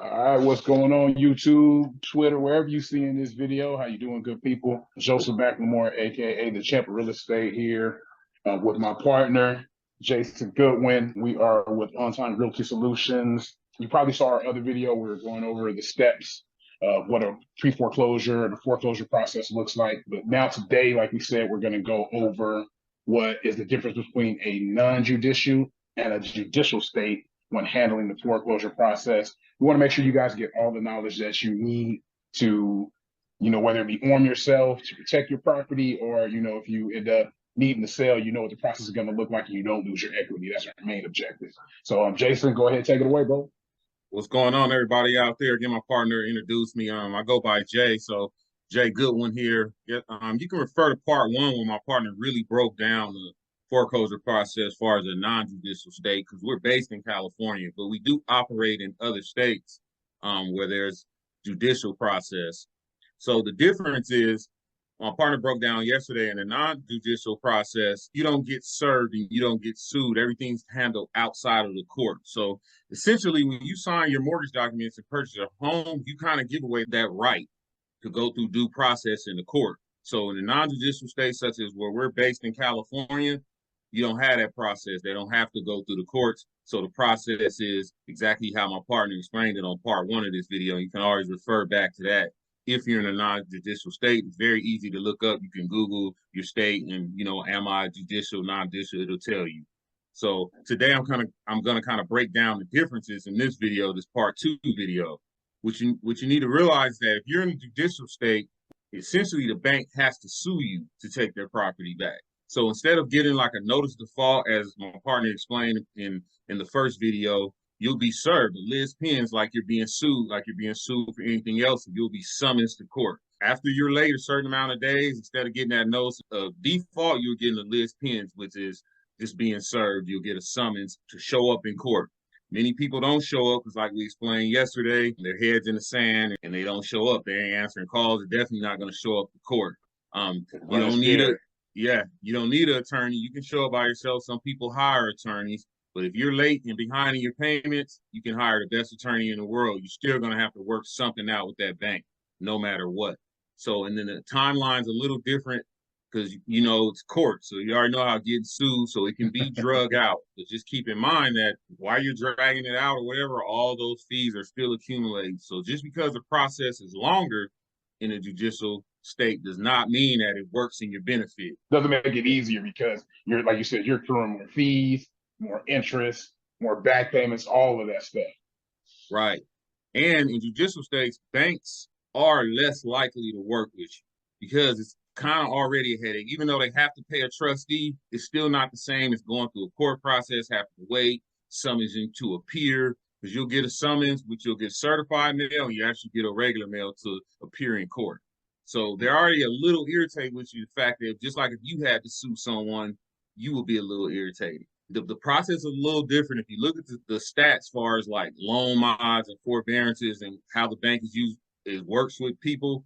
All right, what's going on YouTube, Twitter, wherever you see in this video? How you doing, good people? Joseph Backmore, aka the Champ of Real Estate here with my partner, Jason Goodwin. We are with On Time Realty Solutions. You probably saw our other video. We were going over the steps of what a pre-foreclosure and the foreclosure process looks like. But now today, like we said, we're going to go over what is the difference between a non-judicial and a judicial state when handling the foreclosure process. We want to make sure you guys get all the knowledge that you need to, whether it be arm yourself to protect your property or, if you end up needing to sell, you know what the process is going to look like and you don't lose your equity. That's our main objective. So, Jason, go ahead, take it away, bro. What's going on, everybody out there? Again, my partner introduced me. I go by Jay, so Jay Goodwin here. You can refer to part one where my partner really broke down the foreclosure process as far as a non-judicial state, because we're based in California, but we do operate in other states where there's judicial process. So the difference is my partner broke down yesterday in the non-judicial process, you don't get served and you don't get sued. Everything's handled outside of the court. So essentially, when you sign your mortgage documents and purchase a home, you kind of give away that right to go through due process in the court. So in the non-judicial states, such as where we're based in California, you don't have that process. They don't have to go through the courts. So the process is exactly how my partner explained it on part one of this video. You can always refer back to that. If you're in a non-judicial state, it's very easy to look up. You can Google your state and, am I judicial, non-judicial? It'll tell you. So today I'm going to kind of break down the differences in this video, this part two video. What you need to realize that if you're in a judicial state, essentially the bank has to sue you to take their property back. So instead of getting like a notice of default, as my partner explained in the first video, you'll be served a list pins like you're being sued for anything else, and you'll be summoned to court. After you're late a certain amount of days, instead of getting that notice of default, you're getting a list pins, which is just being served. You'll get a summons to show up in court. Many people don't show up because, like we explained yesterday, their heads in the sand and they don't show up. They ain't answering calls. They're definitely not going to show up to court. You don't need you don't need an attorney. You can show up by yourself. Some people hire attorneys. But if you're late and behind in your payments, you can hire the best attorney in the world. You're still going to have to work something out with that bank, no matter what. So, and then the timeline's a little different because, it's court. So you already know how getting sued, so it can be drug out. But just keep in mind that while you're dragging it out or whatever, all those fees are still accumulating. So just because the process is longer in a judicial state does not mean that it works in your benefit. Doesn't make it easier because you're, like you said, you're accruing more fees, more interest, more back payments, all of that stuff. Right. And in judicial states, banks are less likely to work with you because it's kind of already a headache. Even though they have to pay a trustee, it's still not the same as going through a court process, have to wait, summons to appear, because you'll get a summons, which you'll get certified mail, and you actually get a regular mail to appear in court. So they're already a little irritated with you, the fact that just like if you had to sue someone, you will be a little irritated. The process is a little different. If you look at the stats as far as like loan mods and forbearances and how the bank works with people,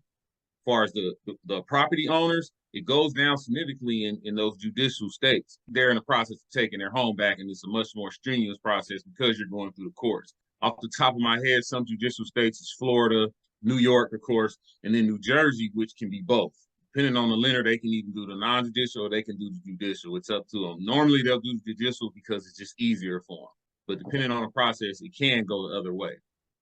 as far as the property owners, it goes down significantly in those judicial states. They're in the process of taking their home back, and it's a much more strenuous process because you're going through the courts. Off the top of my head, some judicial states is Florida, New York, of course, and then New Jersey, which can be both. Depending on the lender, they can even do the non-judicial or they can do the judicial. It's up to them. Normally, they'll do the judicial because it's just easier for them. But depending on the process, it can go the other way.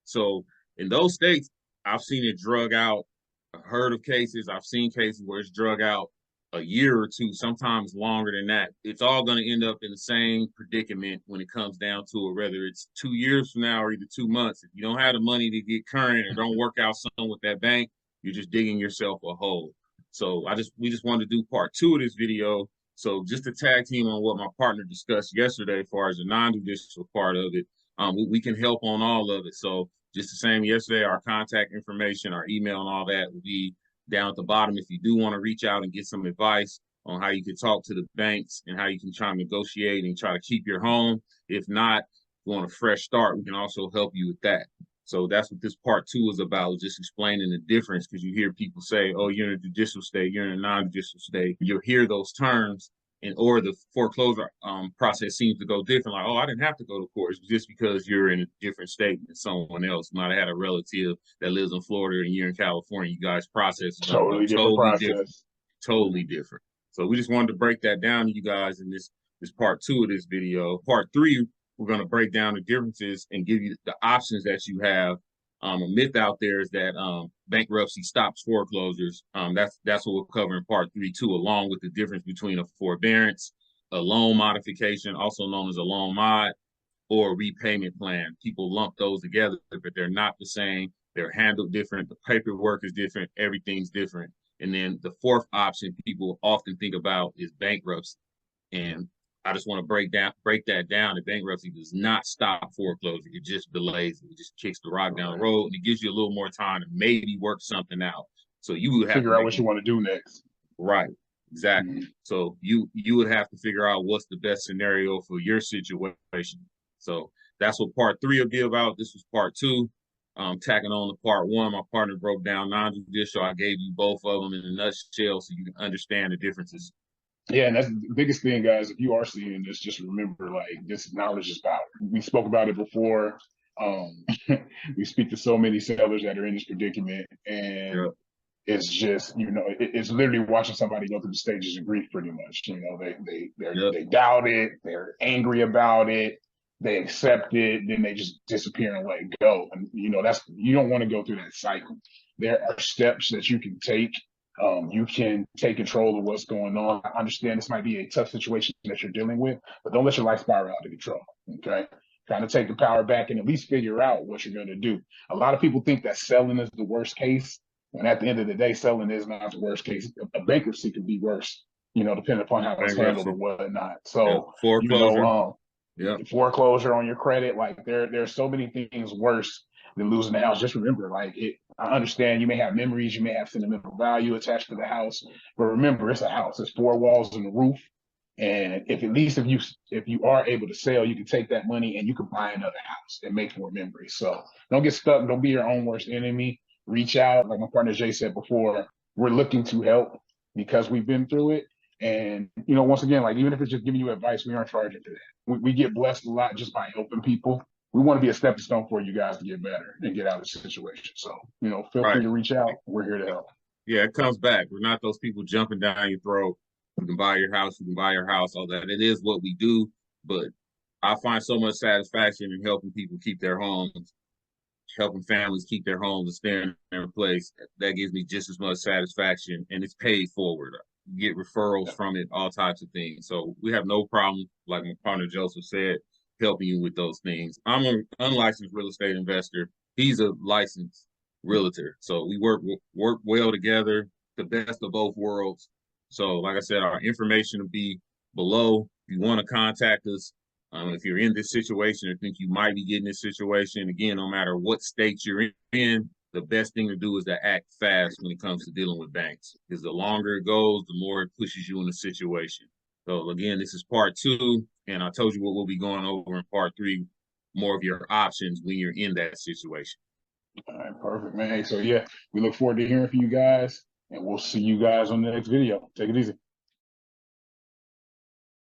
So in those states, I've seen it drug out. I've heard of cases. I've seen cases where it's drug out a year or two, sometimes longer than that. It's all going to end up in the same predicament when it comes down to it, whether it's 2 years from now or either 2 months. If you don't have the money to get current or don't work out something with that bank, you're just digging yourself a hole. So we just wanted to do part two of this video. So just to tag team on what my partner discussed yesterday as far as the non-judicial part of it, we can help on all of it. So just the same yesterday, our contact information, our email and all that will be down at the bottom if you do want to reach out and get some advice on how you can talk to the banks and how you can try and negotiate and try to keep your home. If not, if you want a fresh start, we can also help you with that. So that's what this part two is about, just explaining the difference, because you hear people say, oh, you're in a judicial state, you're in a non-judicial state. You'll hear those terms, and or the foreclosure process seems to go different. Like, oh, I didn't have to go to court. It's just because you're in a different state than someone else. You might have had a relative that lives in Florida and you're in California. You guys' process is going to go Totally different totally different, process. totally different. So we just wanted to break that down to you guys in this part 2 of this video. Part 3, we're going to break down the differences and give you the options that you have. A myth out there is that bankruptcy stops foreclosures. That's what we'll cover in part 3 too, along with the difference between a forbearance, a loan modification, also known as a loan mod, or a repayment plan. People lump those together, but they're not the same. They're handled different. The paperwork is different. Everything's different. And then the fourth option people often think about is bankruptcy. And I just want to break that down. The bankruptcy does not stop foreclosure. It just delays it. It just kicks the rock down the road, and it gives you a little more time to maybe work something out. So you would have figure out what you want to do next. Right. Exactly. Mm-hmm. So you would have to figure out what's the best scenario for your situation. So that's what part 3 will be about. This was part 2. Tacking on to part 1, my partner broke down non-judicial. I gave you both of them in a nutshell so you can understand the differences. Yeah, and that's the biggest thing, guys. If you are seeing this, just remember, like, this knowledge is power. We spoke about it before. We speak to so many sellers that are in this predicament, and it's just, it's literally watching somebody go through the stages of grief, pretty much. They doubt it, they're angry about it, they accept it, then they just disappear and let go. And you don't want to go through that cycle. There are steps that you can take. You can take control of what's going on. I understand this might be a tough situation that you're dealing with, but don't let your life spiral out of control. Okay. Kind of take the power back and at least figure out what you're going to do. A lot of people think that selling is the worst case. And at the end of the day, selling is not the worst case. A bankruptcy could be worse, depending upon how it's handled or whatnot. So, foreclosure on your credit, like there's so many things worse than losing the house. Just remember, I understand you may have memories, you may have sentimental value attached to the house, but remember, it's a house. It's 4 walls and a roof. And if you are able to sell, you can take that money and you can buy another house and make more memories. So don't get stuck. Don't be your own worst enemy. Reach out. Like my partner Jay said before, we're looking to help because we've been through it. And, once again, like, even if it's just giving you advice, we aren't charging for that. We get blessed a lot just by helping people. We want to be a stepping stone for you guys to get better and get out of the situation. So, feel free to reach out. We're here to help. Yeah, it comes back. We're not those people jumping down your throat. You can buy your house, all that. It is what we do, but I find so much satisfaction in helping people keep their homes, helping families keep their homes and stay in their place. That gives me just as much satisfaction, and it's paid forward. You get referrals from it, all types of things. So we have no problem, like my partner Joseph said, helping you with those things. I'm an unlicensed real estate investor. He's a licensed realtor. So we work well together, the best of both worlds. So like I said, our information will be below. If you want to contact us, if you're in this situation or think you might be getting this situation, again, no matter what state you're in, the best thing to do is to act fast when it comes to dealing with banks. Because the longer it goes, the more it pushes you in a situation. So again, this is part 2, and I told you what we'll be going over in part 3, more of your options when you're in that situation. All right, perfect, man. Hey, so yeah, we look forward to hearing from you guys, and we'll see you guys on the next video. Take it easy.